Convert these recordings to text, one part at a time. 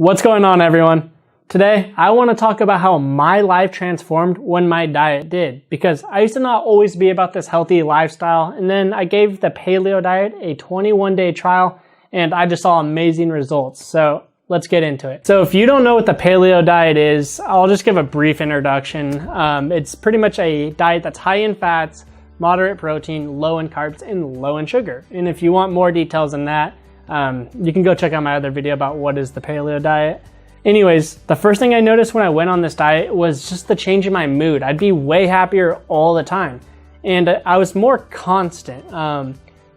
What's going on, everyone? Today, I want to talk about how my life transformed when my diet did, because I used to not always be about this healthy lifestyle, and then I gave the paleo diet a 21-day trial, and I just saw amazing results. So let's get into it. So if you don't know what the paleo diet is, I'll just give a brief introduction. It's pretty much a diet that's high in fats, moderate protein, low in carbs, and low in sugar. And if you want more details than that, you can go check out my other video about what is the paleo diet. Anyways, the first thing I noticed when I went on this diet was just the change in my mood. I'd be way happier all the time. And I was more constant.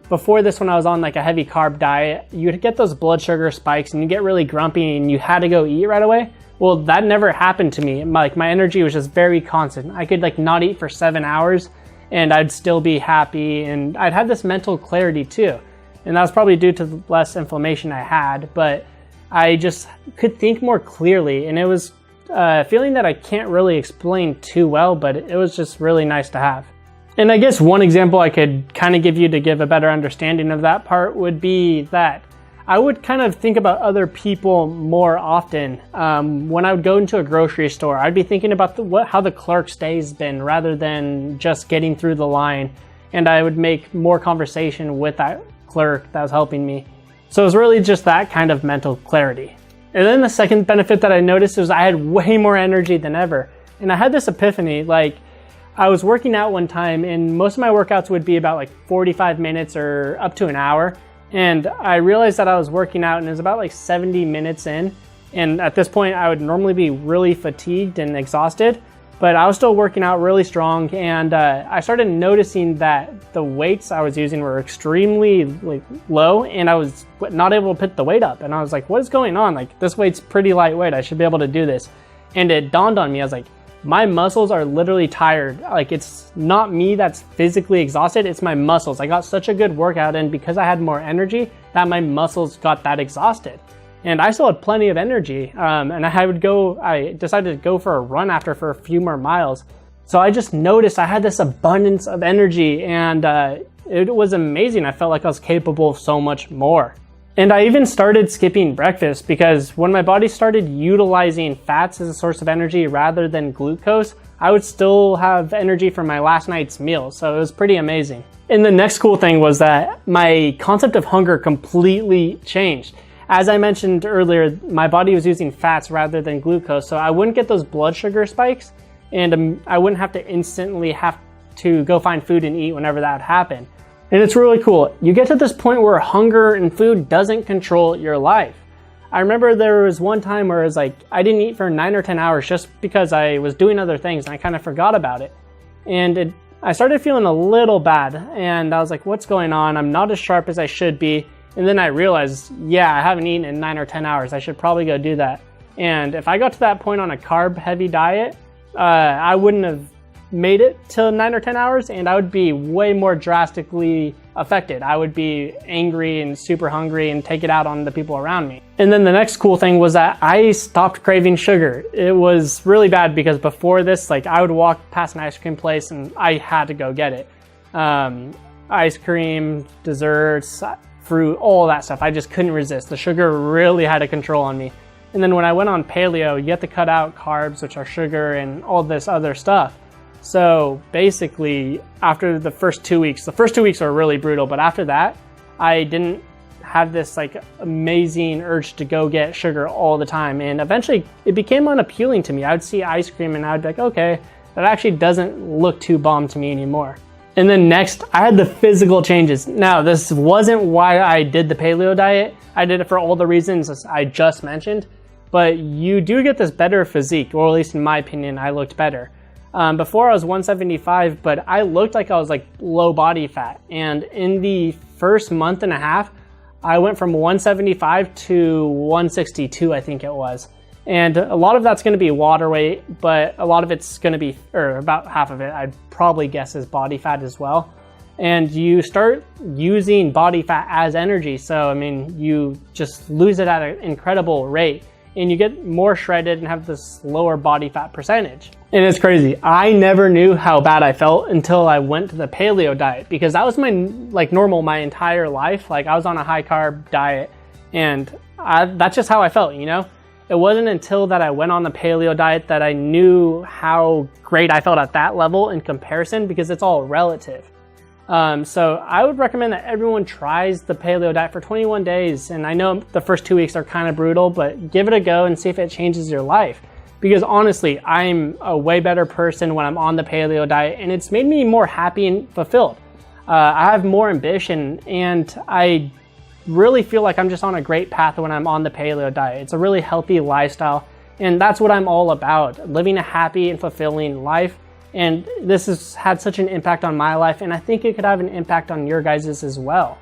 Before this, when I was on like a heavy carb diet, you'd get those blood sugar spikes and you get really grumpy and you had to go eat right away. Well, that never happened to me. My energy was just very constant. I could not eat for 7 hours and I'd still be happy, and I'd have this mental clarity too. And that was probably due to the less inflammation I had, but I just could think more clearly, and it was a feeling that I can't really explain too well, but it was just really nice to have. And I guess one example I could kind of give you to give a better understanding of that part would be that I would kind of think about other people more often. When I would go into a grocery store, I'd be thinking about how the clerk's day's been rather than just getting through the line, and I would make more conversation with that clerk that was helping me. So it was really just that kind of mental clarity. And then the second benefit that I noticed was I had way more energy than ever. And I had this epiphany, like I was working out one time and most of my workouts would be about 45 minutes or up to an hour. And I realized that I was working out and it was about 70 minutes in. And at this point I would normally be really fatigued and exhausted, but I was still working out really strong, and I started noticing that the weights I was using were extremely low, and I was not able to put the weight up. And I was like, what is going on? This weight's pretty lightweight. I should be able to do this. And it dawned on me. I was like, my muscles are literally tired. It's not me that's physically exhausted. It's my muscles. I got such a good workout in because I had more energy that my muscles got that exhausted. And I still had plenty of energy, and I decided to go for a run after for a few more miles. So I just noticed I had this abundance of energy, and it was amazing. I felt like I was capable of so much more. And I even started skipping breakfast because when my body started utilizing fats as a source of energy rather than glucose, I would still have energy from my last night's meal. So it was pretty amazing. And the next cool thing was that my concept of hunger completely changed. As I mentioned earlier, my body was using fats rather than glucose, so I wouldn't get those blood sugar spikes, and I wouldn't have to instantly have to go find food and eat whenever that happened. And it's really cool. You get to this point where hunger and food doesn't control your life. I remember there was one time where it was I didn't eat for 9 or 10 hours just because I was doing other things and I kind of forgot about it. And I started feeling a little bad, and I was like, what's going on? I'm not as sharp as I should be. And then I realized, yeah, I haven't eaten in 9 or 10 hours. I should probably go do that. And if I got to that point on a carb-heavy diet, I wouldn't have made it till 9 or 10 hours, and I would be way more drastically affected. I would be angry and super hungry and take it out on the people around me. And then the next cool thing was that I stopped craving sugar. It was really bad because before this, I would walk past an ice cream place and I had to go get it. Ice cream, desserts, fruit, all that stuff. I just couldn't resist. The sugar really had a control on me. And then when I went on paleo, you have to cut out carbs, which are sugar, and all this other stuff. So basically, after the first 2 weeks were really brutal, but after that, I didn't have this amazing urge to go get sugar all the time. And eventually it became unappealing to me. I would see ice cream and I would be like, okay, that actually doesn't look too bomb to me anymore. And then next, I had the physical changes. Now, this wasn't why I did the paleo diet. I did it for all the reasons I just mentioned, but you do get this better physique, or at least in my opinion, I looked better. Before I was 175, but I looked like I was low body fat. And in the first month and a half, I went from 175 to 162, I think it was. And a lot of that's going to be water weight, but a lot of it's going to be, or about half of it, I'd probably guess is body fat as well. And you start using body fat as energy. So, you just lose it at an incredible rate and you get more shredded and have this lower body fat percentage. And it's crazy. I never knew how bad I felt until I went to the paleo diet, because that was my normal my entire life. I was on a high carb diet and that's just how I felt, it wasn't until that I went on the paleo diet that I knew how great I felt at that level in comparison, because it's all relative. So I would recommend that everyone tries the paleo diet for 21 days. And I know the first 2 weeks are kind of brutal, but give it a go and see if it changes your life. Because honestly, I'm a way better person when I'm on the paleo diet, and it's made me more happy and fulfilled. I have more ambition, and I really feel like I'm just on a great path when I'm on the paleo diet. It's a really healthy lifestyle, and that's what I'm all about, living a happy and fulfilling life. And this has had such an impact on my life, and I think it could have an impact on your guys's as well.